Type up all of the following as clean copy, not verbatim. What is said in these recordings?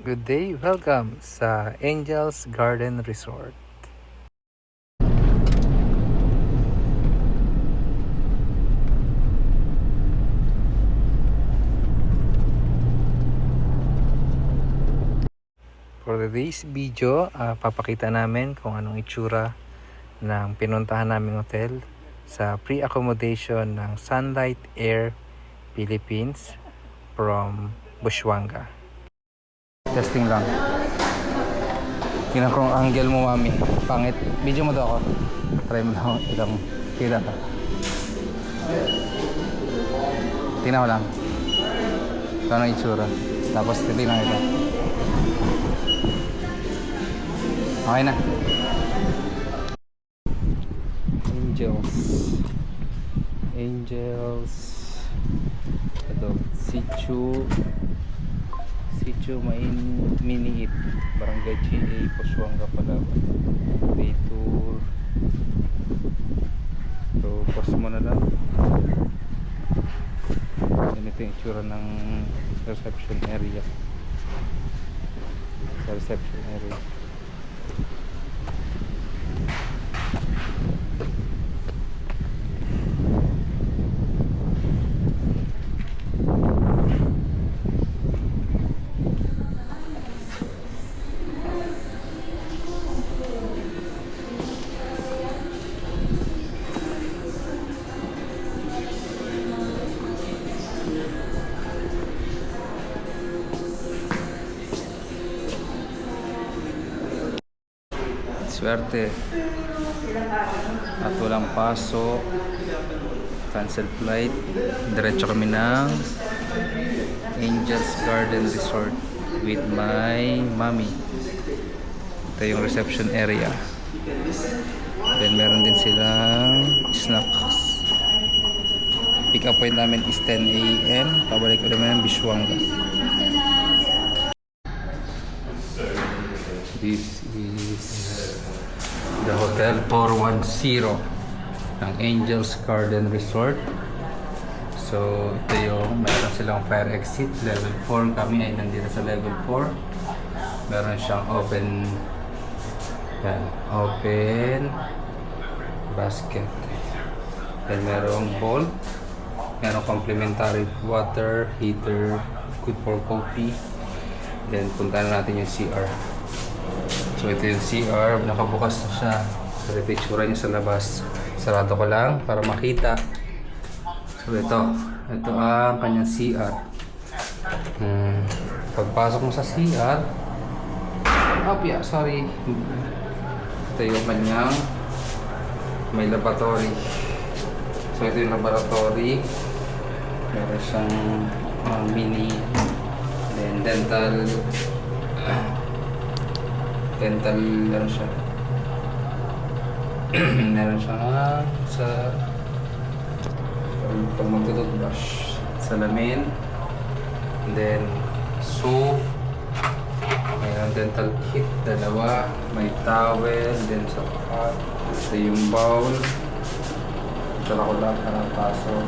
Good day, welcome sa Angels Garden Resort. For today's video, papakita namin kung anong itsura ng pinuntahan naming hotel sa pre-accommodation ng Sunlight Air Philippines from Bushwanga. Testing lang. Tingnan ko ang angle mo, mami. Pangit. Video mo daw ako. Try mo lang. Ilang kita ka. Tingnan mo lang. Ito ang itsura. Tapos titignan ito. Okay na. Angels. Ito. Situ Miniit. Barangay GA, Bushwanga, Palawan. Day tour. So, pause mo na lang. Ganito yung itsura ng reception area. Sa reception area. Swerte at walang pasok, cancel flight, diretso kami ng Angels Garden Resort with my mommy. Ito yung reception area, then meron din silang snacks. Pick up point namin is 10 AM, pabalik ulit namin ng Bushwanga. This is the Hotel 410 ng Angels Garden Resort. So ito yung meron silang fire exit level 4. Kami ay nandito sa level 4. Meron siyang open basket, then merong bowl, merong complimentary water heater, good for coffee. Then punta na natin yung CR. So ito yung CR, nakabukas na siya. So ito yung tsura niya sa labas. Sarado ko lang para makita. So ito ang kanyang CR. Pagpasok mo sa CR, sorry. Ito yung kanyang may laboratory. So ito yung laboratory. Meron siyang mini, then dental ano siya. Meron siya sa pag magtututbrush, salamin, and then soap, mayroon dental kit, dalawa, may towel, then sa pot, ito yung bowl, ito ko lang para pasok.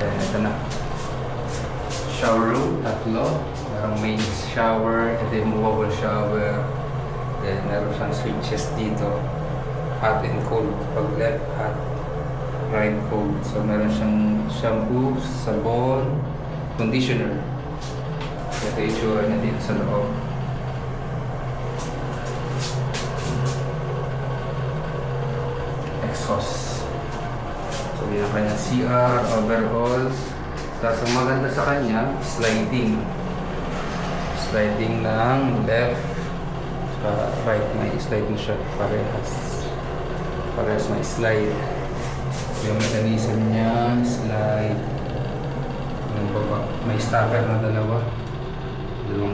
Then ito na, shower room, tatlo. Merong main shower, ito yung movable shower. Then meron siyang switches dito, hot and cold. Pag left, hot, right, cold. So meron siyang shampoo, sabon, conditioner. Ito yung itsura niya dito sa loob. Exhaust. So yun ang kanyang CR overall. Tapos ang maganda sa kanya, sliding ng left sa right, may slide na siya, parehas may slide. Yung mechanism niya, slide yung baba, may stopper na dalawang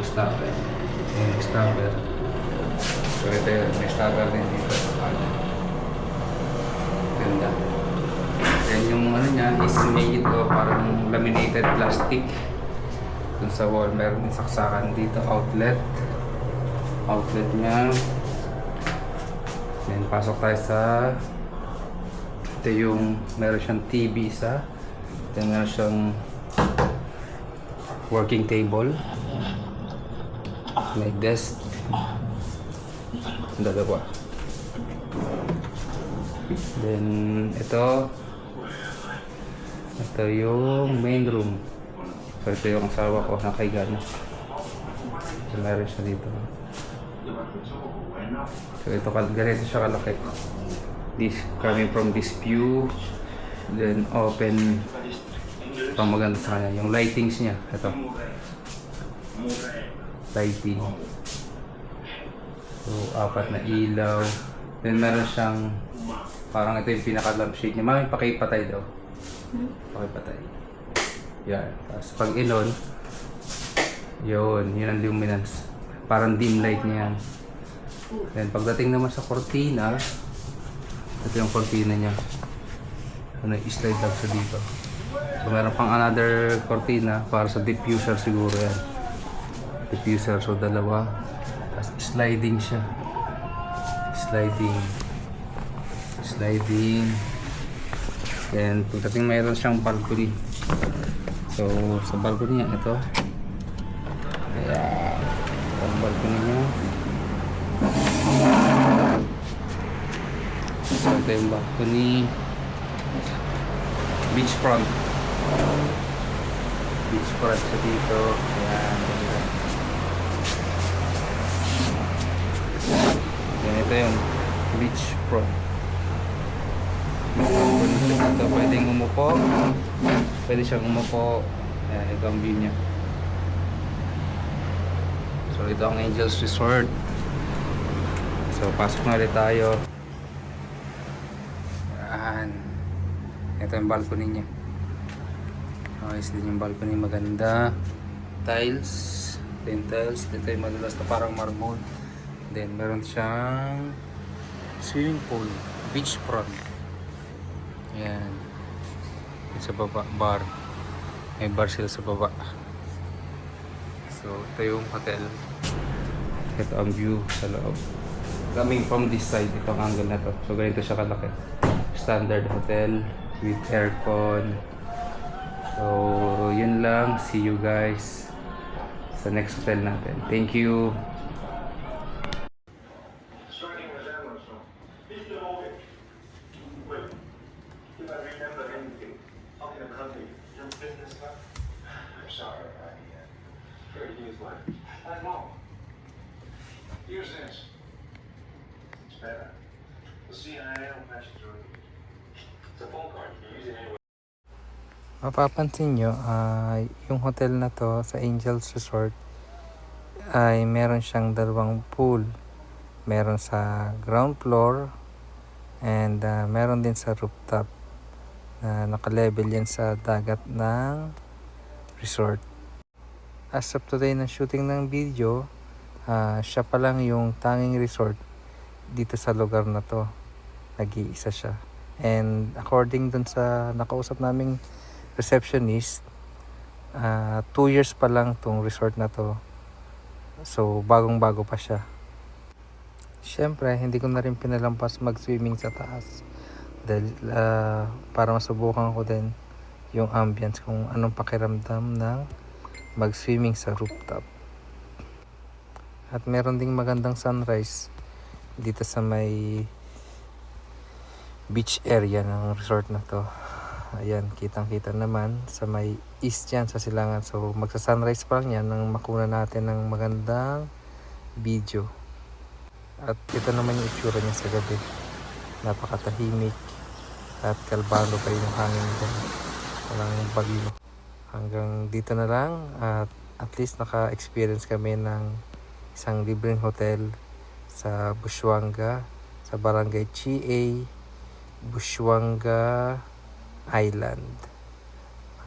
stopper, yung stopper. So ito yun, may stopper din dito sa kanan. Ganda. Then yung ano niya is made of parang laminated plastic. Dun sa wall, meron din saksakan dito, outlet niya. Then pasok tayo sa ito yung meron siyang TV isa, then meron siyang working table. May desk. Dalawa. Then, ito yung main room. So, ito yung asawa ko, nakahiga na. So, meron siya dito. So, ito, ganito siya kalaki. This, coming from this view, then open. Ito maganda sa kanya. Yung lightings niya, ito. Lighting. So, 4 na ilaw. Then, meron siyang, parang ito yung pinaka-lampshade niya. Mami, pakipatay daw. Pakipatay. Yan. Tapos, pag ilon, yun ang luminance. Parang dim light niya yan. Then, pagdating naman sa cortina, ito yung cortina niya. Ano, slide lang sa dito. So, meron pang another cortina para sa diffuser siguro yan. Diffuser, so dalawa. Tapos sliding siya. Sliding. Then, pagdating mayroon siyang balcony. So, sa balcony niya, ito. Ayan. Ito ang balcony niya. So, ito yung balcony. Beachfront sa dito. Ayan. Yan, ito yung beachfront. Ito, pwedeng umupo. Pwede siyang umupo. Ayan, ito ang view niya. So, ito ang Angels Resort. So, pasok na ulit tayo. Ayan. Ito yung balcony niya. Ayos din yung balcony, maganda. Tiles. Then tiles. Ito yung madulas na parang marble. Then meron siyang swimming pool. Beachfront. Ayan. Sa baba, bar. May bar sila sa baba. So, ito yung hotel. Ito ang view sa loob. Coming from this side, ito ang angle na to. So, ganito siya kalaki. Standard hotel with aircon. So, yun lang. See you guys sa next hotel natin. Thank you. Here's this. It's better. The CIA will patch it through. It's a phone card. You use it anyway. Mapapansin nyo, yung hotel na to sa Angels Resort ay meron siyang dalawang pool. Meron sa ground floor and meron din sa rooftop na naka-level yan sa dagat ng resort. As of today ng shooting ng video, siya pa lang yung tanging resort dito sa lugar na to. Nag-iisa siya. And according dun sa nakausap naming receptionist, 2 years pa lang tong resort na to. So, bagong-bago pa siya. Siyempre, hindi ko na rin pinalampas mag-swimming sa taas. Dahil para masubukan ko din yung ambience kung anong pakiramdam ng mag-swimming sa rooftop. At meron ding magandang sunrise dito sa may beach area ng resort na to. Ayan, kitang-kita naman sa may east yan sa silangan. So, magsa-sunrise pa lang yan nang makuna natin ng magandang video. At ito naman yung itsura niya sa gabi. Napakatahimik at kalbado pa yung hangin dyan. Walang bagyo. Hanggang dito na lang at least naka-experience kami ng isang libreng hotel sa Busuanga, sa Barangay Chie, Busuanga Island.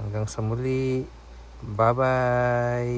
Hanggang sa muli. Bye-bye!